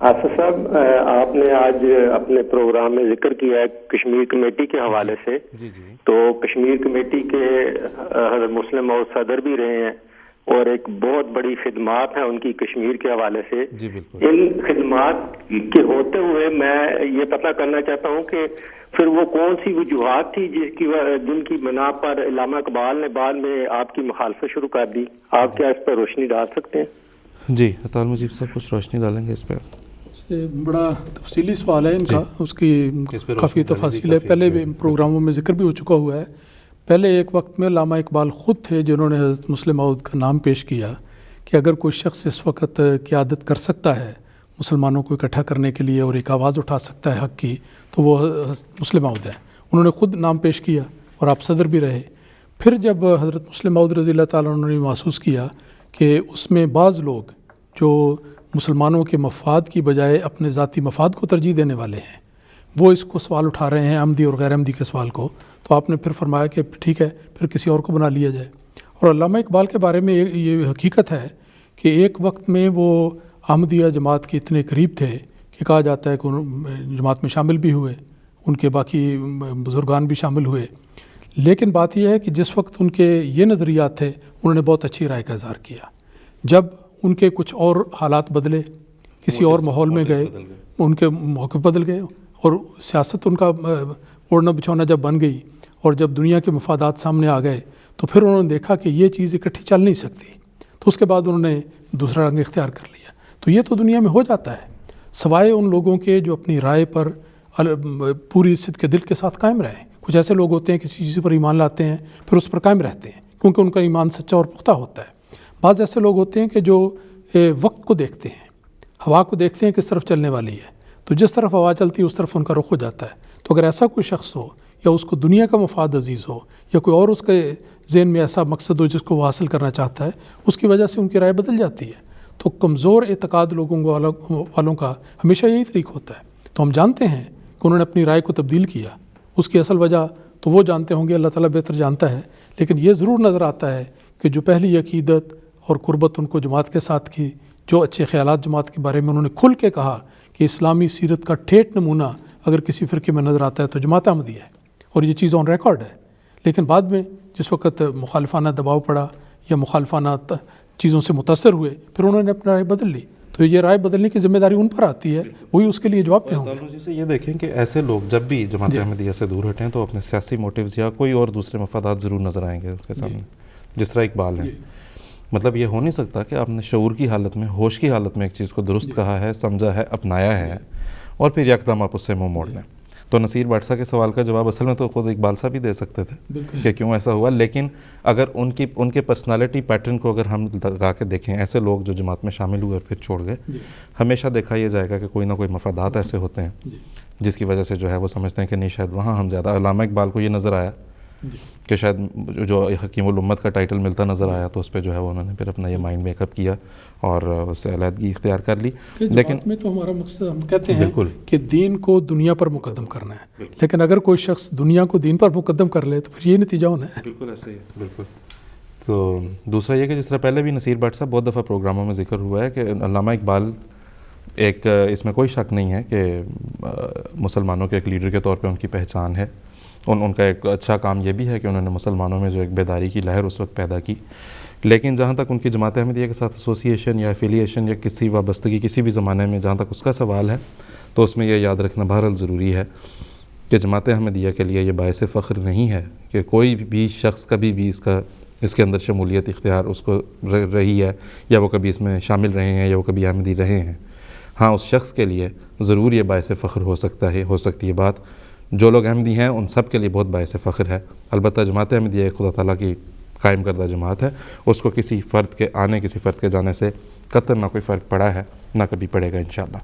آصف صاحب، آپ نے آج اپنے پروگرام میں ذکر کیا ہے کشمیر کمیٹی کے حوالے سے. جی تو کشمیر کمیٹی کے حضرت مسلم موعود صدر بھی رہے ہیں اور ایک بہت بڑی خدمات ہیں ان کی کشمیر کے حوالے سے. جی بالکل. ان خدمات کے ہوتے ہوئے میں یہ پتہ کرنا چاہتا ہوں کہ پھر وہ کون سی وجوہات تھی جن کی بنا پر علامہ اقبال نے بعد میں آپ کی مخالفت شروع کر دی. آپ کیا اس پر روشنی ڈال سکتے ہیں؟ جی اطال مجیب صاحب کچھ روشنی ڈالیں گے اس پہ. بڑا تفصیلی سوال ہے ان کا، اس کی کافی تفاصیل ہے، پہلے بھی پروگراموں میں ذکر بھی ہو چکا ہوا ہے. پہلے ایک وقت میں علامہ اقبال خود تھے جنہوں نے حضرت مسلم موعود کا نام پیش کیا کہ اگر کوئی شخص اس وقت قیادت کر سکتا ہے مسلمانوں کو اکٹھا کرنے کے لیے اور ایک آواز اٹھا سکتا ہے حق کی تو وہ مسلم موعود ہیں. انہوں نے خود نام پیش کیا اور آپ صدر بھی رہے. پھر جب حضرت مسلم موعود رضی اللہ تعالیٰ عنہ نے محسوس کیا کہ اس میں بعض لوگ جو مسلمانوں کے مفاد کی بجائے اپنے ذاتی مفاد کو ترجیح دینے والے ہیں وہ اس کو سوال اٹھا رہے ہیں، عمدی اور غیر عمدی کے سوال کو، تو آپ نے پھر فرمایا کہ ٹھیک ہے پھر کسی اور کو بنا لیا جائے. اور علامہ اقبال کے بارے میں یہ حقیقت ہے کہ ایک وقت میں وہ احمدیہ جماعت کے اتنے قریب تھے کہ کہا جاتا ہے کہ جماعت میں شامل بھی ہوئے، ان کے باقی بزرگان بھی شامل ہوئے. لیکن بات یہ ہے کہ جس وقت ان کے یہ نظریات تھے انہوں نے بہت اچھی رائے کا اظہار کیا. جب ان کے کچھ اور حالات بدلے، کسی اور ماحول میں گئے، ان کے موقف بدل گئے اور سیاست ان کا اوڑھنا بچھونا جب بن گئی اور جب دنیا کے مفادات سامنے آ گئے تو پھر انہوں نے دیکھا کہ یہ چیز اکٹھی چل نہیں سکتی، تو اس کے بعد انہوں نے دوسرا رنگ اختیار کر لیا. تو یہ تو دنیا میں ہو جاتا ہے، سوائے ان لوگوں کے جو اپنی رائے پر پوری صدق کے دل کے ساتھ قائم رہیں. کچھ ایسے لوگ ہوتے ہیں کسی چیز پر ایمان لاتے ہیں پھر اس پر قائم رہتے ہیں کیونکہ ان کا ایمان سچا اور پختہ ہوتا ہے. بعض ایسے لوگ ہوتے ہیں کہ جو وقت کو دیکھتے ہیں، ہوا کو دیکھتے ہیں کس طرف چلنے والی ہے، تو جس طرف ہوا چلتی ہے اس طرف ان کا رخ ہو جاتا ہے. تو اگر ایسا کوئی شخص ہو یا اس کو دنیا کا مفاد عزیز ہو یا کوئی اور اس کے ذہن میں ایسا مقصد ہو جس کو وہ حاصل کرنا چاہتا ہے، اس کی وجہ سے ان کی رائے بدل جاتی ہے. تو کمزور اعتقاد لوگوں والوں کا ہمیشہ یہی طریق ہوتا ہے. تو ہم جانتے ہیں کہ انہوں نے اپنی رائے کو تبدیل کیا، اس کی اصل وجہ تو وہ جانتے ہوں گے، اللہ تعالیٰ بہتر جانتا ہے. لیکن یہ ضرور نظر آتا ہے کہ جو پہلی عقیدت اور قربت ان کو جماعت کے ساتھ کی، جو اچھے خیالات جماعت کے بارے میں انہوں نے کھل کے کہا کہ اسلامی سیرت کا ٹھیٹ نمونہ اگر کسی فرقے میں نظر آتا ہے تو جماعت احمدیہ ہے، اور یہ چیز آن ریکارڈ ہے. لیکن بعد میں جس وقت مخالفانہ دباؤ پڑا یا مخالفانہ چیزوں سے متاثر ہوئے پھر انہوں نے اپنا رائے بدل لی. تو یہ رائے بدلنے کی ذمہ داری ان پر آتی ہے، وہی اس کے لیے جواب دہ ہوں گے. جیسے یہ دیکھیں کہ ایسے لوگ جب بھی جماعت احمدیہ سے دور ہٹیں تو اپنے سیاسی موٹیوز یا کوئی اور دوسرے مفادات ضرور نظر آئیں گے اس کے سامنے، جس طرح اقبال ہیں. مطلب یہ ہو نہیں سکتا کہ آپ نے شعور کی حالت میں، ہوش کی حالت میں ایک چیز کو درست کہا ہے، سمجھا ہے، اپنایا ہے اور پھر یکدم آپ اس سے منہ موڑ لیں. تو نصیر بٹ صاحب کے سوال کا جواب اصل میں تو خود اقبال صاحب ہی دے سکتے تھے کہ کیوں ایسا ہوا. لیکن اگر ان کے پرسنالٹی پیٹرن کو اگر ہم لگا کے دیکھیں، ایسے لوگ جو جماعت میں شامل ہوئے اور پھر چھوڑ گئے، ہمیشہ دیکھا یہ جائے گا کہ کوئی نہ کوئی مفادات ایسے ہوتے ہیں جس کی وجہ سے جو ہے وہ سمجھتے ہیں کہ نہیں شاید وہاں ہم زیادہ. علامہ اقبال کو یہ نظر آیا کہ شاید جو حکیم الامت کا ٹائٹل ملتا نظر آیا تو اس پہ جو ہے انہوں نے پھر اپنا یہ مائنڈ میک اپ کیا اور اس سے علیحدگی اختیار کر لی. لیکن میں تو ہمارا مقصد ہم کہتے ہیں کہ دین کو دنیا پر مقدم کرنا ہے، لیکن اگر کوئی شخص دنیا کو دین پر مقدم کر لے تو پھر یہ نتیجہ ہونا ہے. بالکل ایسے ہی ہے. بالکل. تو دوسرا یہ کہ جس طرح پہلے بھی نصیر بٹ صاحب بہت دفعہ پروگراموں میں ذکر ہوا ہے کہ علامہ اقبال ایک، اس میں کوئی شک نہیں ہے کہ مسلمانوں کے ایک لیڈر کے طور پہ ان کی پہچان ہے. ان کا ایک اچھا کام یہ بھی ہے کہ انہوں نے مسلمانوں میں جو ایک بیداری کی لہر اس وقت پیدا کی. لیکن جہاں تک ان کی جماعت احمدیہ کے ساتھ ایسوسیشن یا ایفیلیشن یا کسی وابستگی کسی بھی زمانے میں جہاں تک اس کا سوال ہے تو اس میں یہ یاد رکھنا بہرحال ضروری ہے کہ جماعت احمدیہ کے لیے یہ باعث فخر نہیں ہے کہ کوئی بھی شخص کبھی بھی اس کے اندر شمولیت اختیار اس کو رہی ہے یا وہ کبھی اس میں شامل رہے ہیں یا وہ کبھی احمدی رہے ہیں. ہاں اس شخص کے لیے ضرور یہ باعث فخر ہو سکتی ہے بات. جو لوگ احمدی ہیں ان سب کے لیے بہت باعث فخر ہے. البتہ جماعت احمدیہ خدا تعالیٰ کی قائم کردہ جماعت ہے، اس کو کسی فرد کے آنے کسی فرد کے جانے سے قطعاً نہ کوئی فرق پڑا ہے نہ کبھی پڑے گا انشاءاللہ.